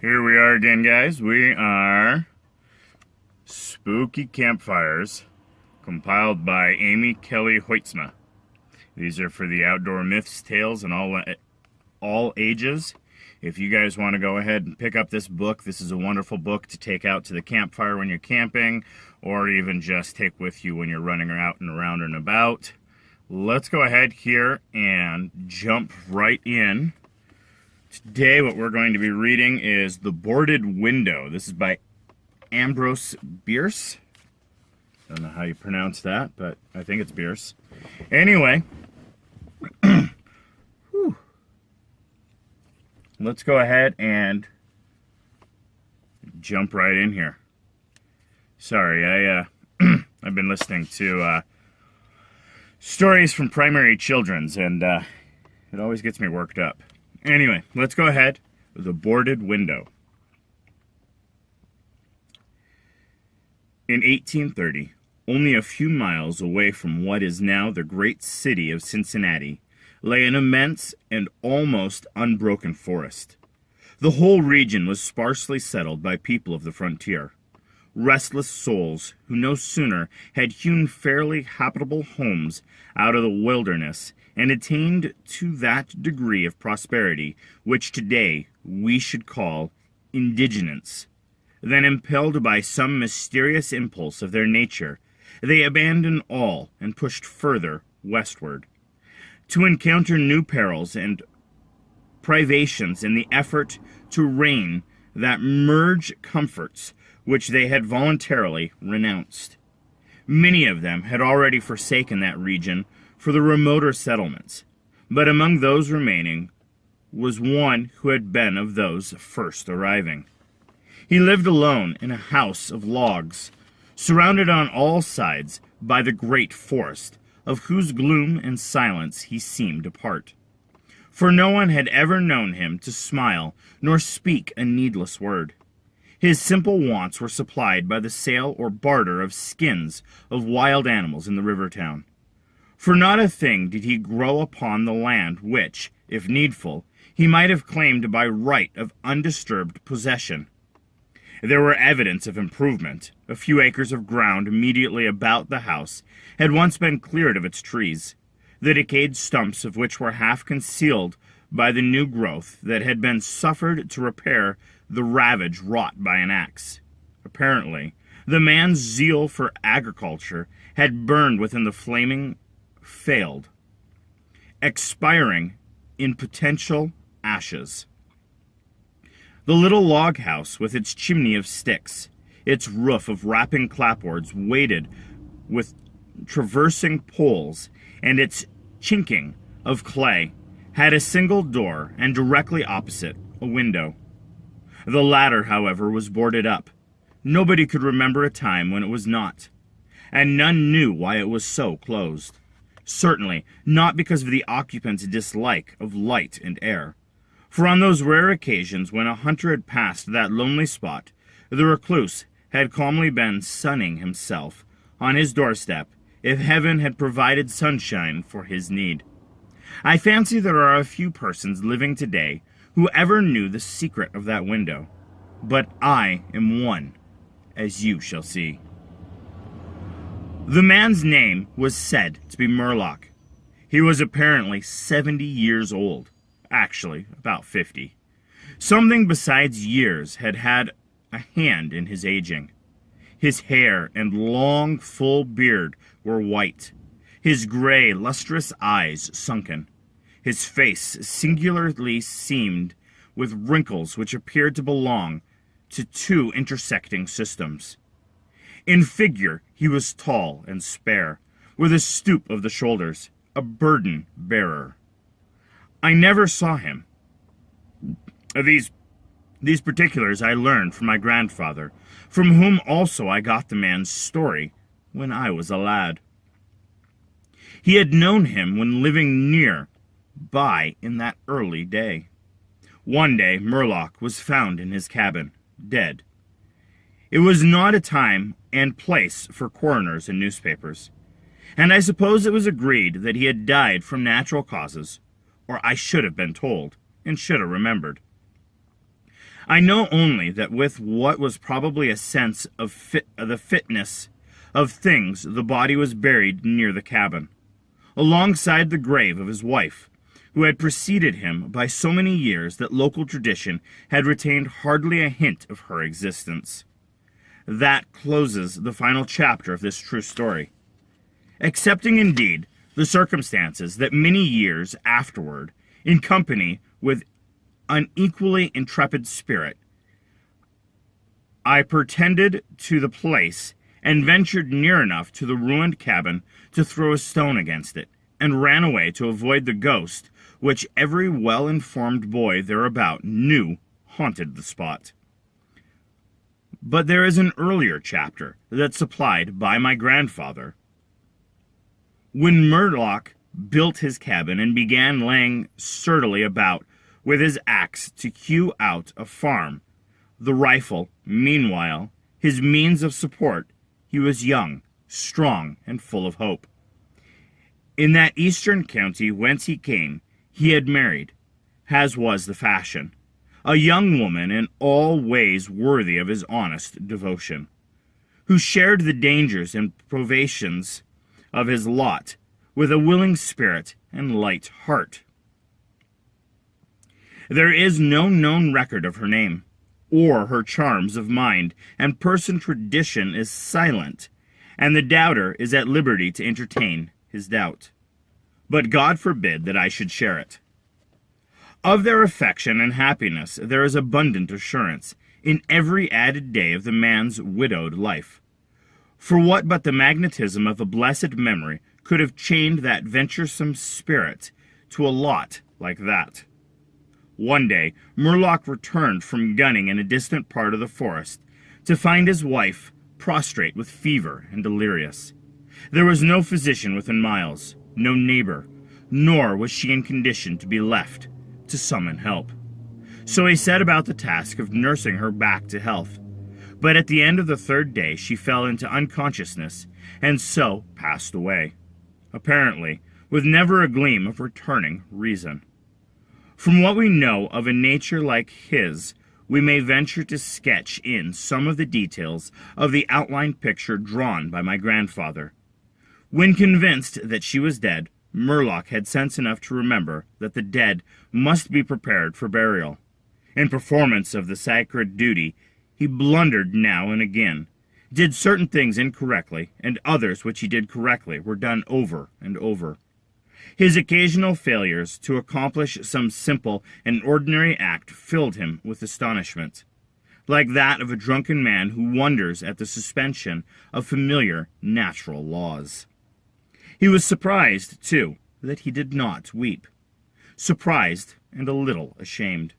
Here we are again, guys. We are Spooky Campfires, compiled by Amy Kelley Hoitsma. These are for the outdoor myths, tales, and all ages. If you guys want to go ahead and pick up this book, this is a wonderful book to take out to the campfire when you're camping, or even just take with you when you're running out and around and about. Let's go ahead here and jump right in. Today what we're going to be reading is The Boarded Window. This is by Ambrose Bierce. Don't know how you pronounce that, but I think it's Bierce. Anyway, let's go ahead and jump right in here. Sorry, I've been listening to stories from Primary Children's, and it always gets me worked up. Anyway, let's go ahead with The Boarded Window. In 1830, only a few miles away from what is now the great city of Cincinnati, lay an immense and almost unbroken forest. The whole region was sparsely settled by people of the frontier, restless souls who no sooner had hewn fairly habitable homes out of the wilderness and attained to that degree of prosperity which today we should call indigence, then impelled by some mysterious impulse of their nature, they abandoned all and pushed further westward, to encounter new perils and privations in the effort to regain that merge comforts which they had voluntarily renounced. Many of them had already forsaken that region for the remoter settlements, but among those remaining was one who had been of those first arriving. He lived alone in a house of logs, surrounded on all sides by the great forest, of whose gloom and silence he seemed a part. For no one had ever known him to smile nor speak a needless word. His simple wants were supplied by the sale or barter of skins of wild animals in the river town. For not a thing did he grow upon the land which, if needful, he might have claimed by right of undisturbed possession. There were evidence of improvement. A few acres of ground immediately about the house had once been cleared of its trees, the decayed stumps of which were half concealed by the new growth that had been suffered to repair the ravage wrought by an axe. Apparently, the man's zeal for agriculture had burned within the flaming failed, expiring in potential ashes. The little log house, with its chimney of sticks, its roof of wrapping clapboards weighted with traversing poles, and its chinking of clay, had a single door, and directly opposite, a window. The latter, however, was boarded up. Nobody could remember a time when it was not, and none knew why it was so closed. Certainly not because of the occupant's dislike of light and air, for on those rare occasions when a hunter had passed that lonely spot, the recluse had calmly been sunning himself on his doorstep if heaven had provided sunshine for his need. I fancy there are a few persons living today who ever knew the secret of that window, but I am one, as you shall see. The man's name was said to be Murlock. He was apparently 70 years old, actually about 50. Something besides years had had a hand in his aging. His hair and long, full beard were white, his gray, lustrous eyes sunken. His face singularly seamed with wrinkles which appeared to belong to two intersecting systems. In figure he was tall and spare, with a stoop of the shoulders, a burden bearer. I never saw him. These particulars I learned from my grandfather, from whom also I got the man's story when I was a lad. He had known him when living near by in that early day. One day Murlock was found in his cabin, dead. It was not a time and place for coroners and newspapers, and I suppose it was agreed that he had died from natural causes, or I should have been told, and should have remembered. I know only that with what was probably a sense of the fitness of things, the body was buried near the cabin, alongside the grave of his wife, who had preceded him by so many years that local tradition had retained hardly a hint of her existence. That closes the final chapter of this true story. Excepting, indeed, the circumstances that many years afterward, in company with an equally intrepid spirit, I pretended to the place and ventured near enough to the ruined cabin to throw a stone against it, and ran away to avoid the ghost which every well-informed boy thereabout knew haunted the spot. But there is an earlier chapter that's supplied by my grandfather. When Murlock built his cabin and began laying sturdily about with his axe to hew out a farm, the rifle, meanwhile, his means of support, he was young, strong, and full of hope. In that eastern county whence he came, he had married, as was the fashion, a young woman in all ways worthy of his honest devotion, who shared the dangers and privations of his lot with a willing spirit and light heart. There is no known record of her name, or her charms of mind and person. Tradition is silent, and the doubter is at liberty to entertain his doubt. But God forbid that I should share it. Of their affection and happiness there is abundant assurance in every added day of the man's widowed life. For what but the magnetism of a blessed memory could have chained that venturesome spirit to a lot like that? One day, Murlock returned from gunning in a distant part of the forest to find his wife prostrate with fever and delirious. There was no physician within miles, no neighbor, nor was she in condition to be left to summon help. So he set about the task of nursing her back to health. But at the end of the third day she fell into unconsciousness, and so passed away, apparently with never a gleam of returning reason. From what we know of a nature like his, we may venture to sketch in some of the details of the outline picture drawn by my grandfather. When convinced that she was dead, Murlock had sense enough to remember that the dead must be prepared for burial. In performance of the sacred duty, he blundered now and again, did certain things incorrectly, and others which he did correctly were done over and over. His occasional failures to accomplish some simple and ordinary act filled him with astonishment, like that of a drunken man who wonders at the suspension of familiar natural laws. He was surprised, too, that he did not weep. Surprised and a little ashamed.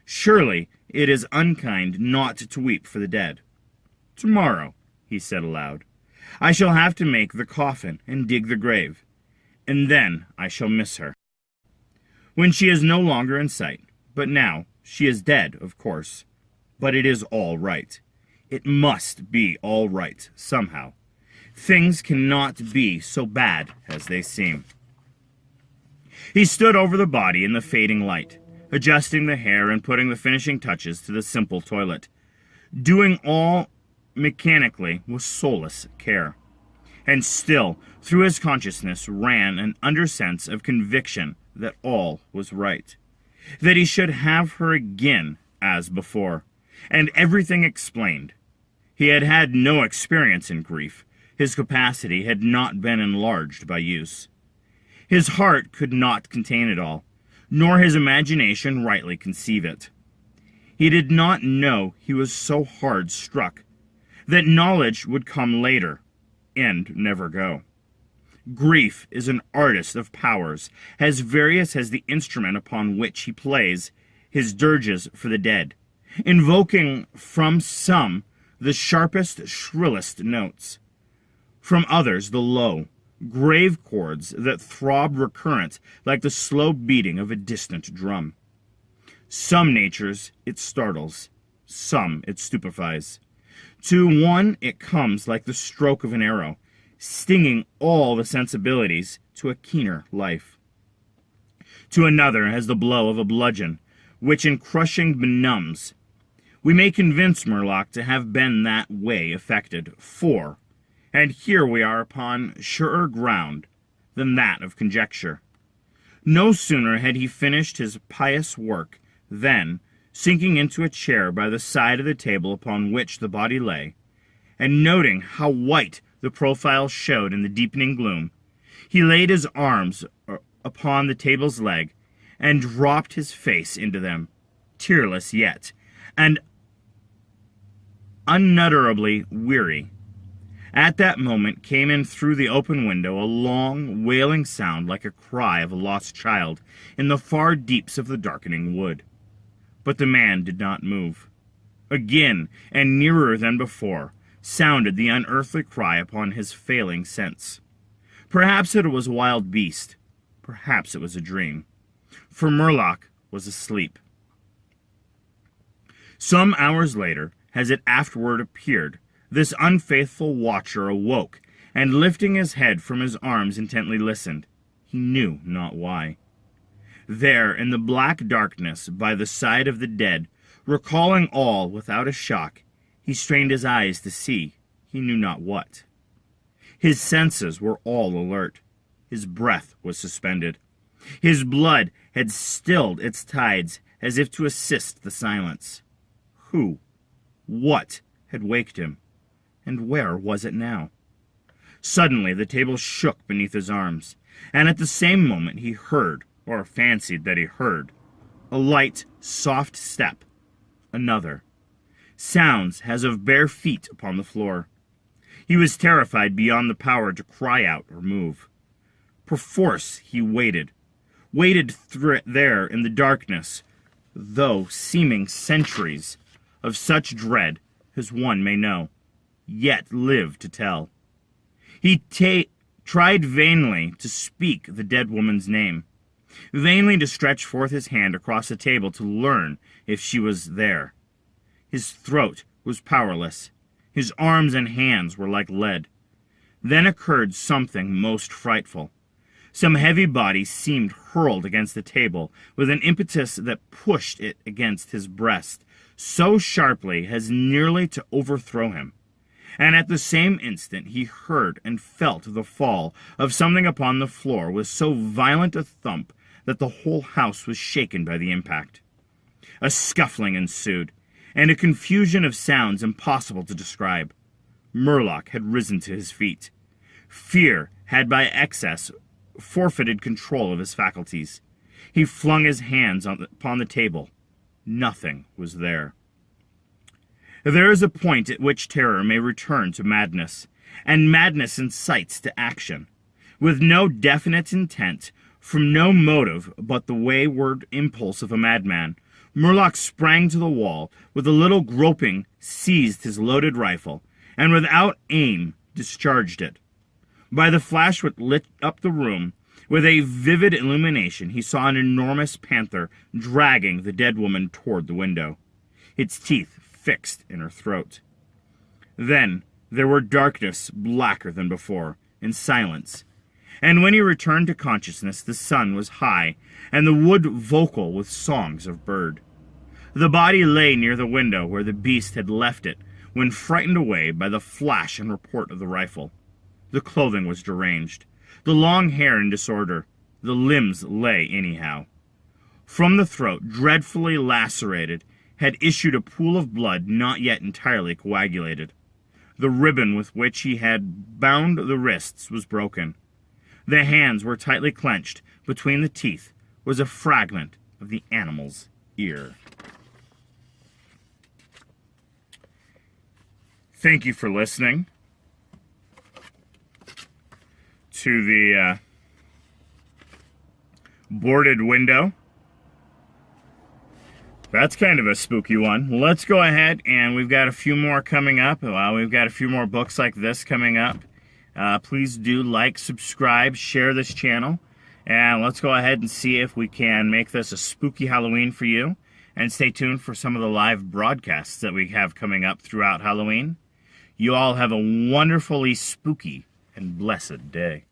Surely it is unkind not to weep for the dead. Tomorrow, he said aloud, I shall have to make the coffin and dig the grave, and then I shall miss her. When she is no longer in sight, but now she is dead, of course. But it is all right. It must be all right, somehow. Things cannot be so bad as they seem. He stood over the body in the fading light, adjusting the hair and putting the finishing touches to the simple toilet, doing all mechanically with soulless care. And still, through his consciousness ran an undersense of conviction that all was right, that he should have her again as before, and everything explained. He had had no experience in grief. His capacity had not been enlarged by use. His heart could not contain it all, nor his imagination rightly conceive it. He did not know he was so hard struck, that knowledge would come later, and never go. Grief is an artist of powers, as various as the instrument upon which he plays his dirges for the dead, invoking from some the sharpest, shrillest notes, from others the low, grave chords that throb recurrent like the slow beating of a distant drum. Some natures it startles, some it stupefies. To one it comes like the stroke of an arrow, stinging all the sensibilities to a keener life. To another as the blow of a bludgeon, which in crushing benumbs We may convince Murlock to have been that way affected, and here we are upon surer ground than that of conjecture. No sooner had he finished his pious work than, sinking into a chair by the side of the table upon which the body lay, and noting how white the profile showed in the deepening gloom, he laid his arms upon the table's leg and dropped his face into them, tearless yet, and unutterably weary. At that moment came in through the open window a long, wailing sound like a cry of a lost child in the far deeps of the darkening wood. But the man did not move. Again, and nearer than before, sounded the unearthly cry upon his failing sense. Perhaps it was a wild beast. Perhaps it was a dream. For Murlock was asleep. Some hours later, as it afterward appeared, this unfaithful watcher awoke, and lifting his head from his arms intently listened. He knew not why. There, in the black darkness, by the side of the dead, recalling all without a shock, he strained his eyes to see, he knew not what. His senses were all alert. His breath was suspended. His blood had stilled its tides as if to assist the silence. Who, what, had waked him? And where was it now? Suddenly the table shook beneath his arms, and at the same moment he heard, or fancied that he heard, a light, soft step. Another. Sounds as of bare feet upon the floor. He was terrified beyond the power to cry out or move. Perforce he waited there in the darkness, though seeming centuries of such dread as one may know, yet live to tell. He tried vainly to speak the dead woman's name, vainly to stretch forth his hand across the table to learn if she was there. His throat was powerless. His arms and hands were like lead. Then occurred something most frightful. Some heavy body seemed hurled against the table with an impetus that pushed it against his breast so sharply as nearly to overthrow him. And at the same instant he heard and felt the fall of something upon the floor with so violent a thump that the whole house was shaken by the impact. A scuffling ensued, and a confusion of sounds impossible to describe. Murlock had risen to his feet. Fear had by excess forfeited control of his faculties. He flung his hands upon the table. Nothing was there. There is a point at which terror may return to madness, and madness incites to action. With no definite intent, from no motive but the wayward impulse of a madman, Murlock sprang to the wall, with a little groping seized his loaded rifle, and without aim discharged it. By the flash which lit up the room, with a vivid illumination, he saw an enormous panther dragging the dead woman toward the window, its teeth fixed in her throat. Then there were darkness blacker than before, and silence. And when he returned to consciousness, the sun was high, and the wood vocal with songs of bird. The body lay near the window where the beast had left it, when frightened away by the flash and report of the rifle. The clothing was deranged, the long hair in disorder, the limbs lay anyhow. From the throat, dreadfully lacerated, had issued a pool of blood not yet entirely coagulated. The ribbon with which he had bound the wrists was broken. The hands were tightly clenched. Between the teeth was a fragment of the animal's ear. Thank you for listening to the boarded window. That's kind of a spooky one. Let's go ahead, and we've got a few more coming up. We've got a few more books like this coming up. Please do like, subscribe, share this channel, and let's go ahead and see if we can make this a spooky Halloween for you. And stay tuned for some of the live broadcasts that we have coming up throughout Halloween. You all have a wonderfully spooky and blessed day.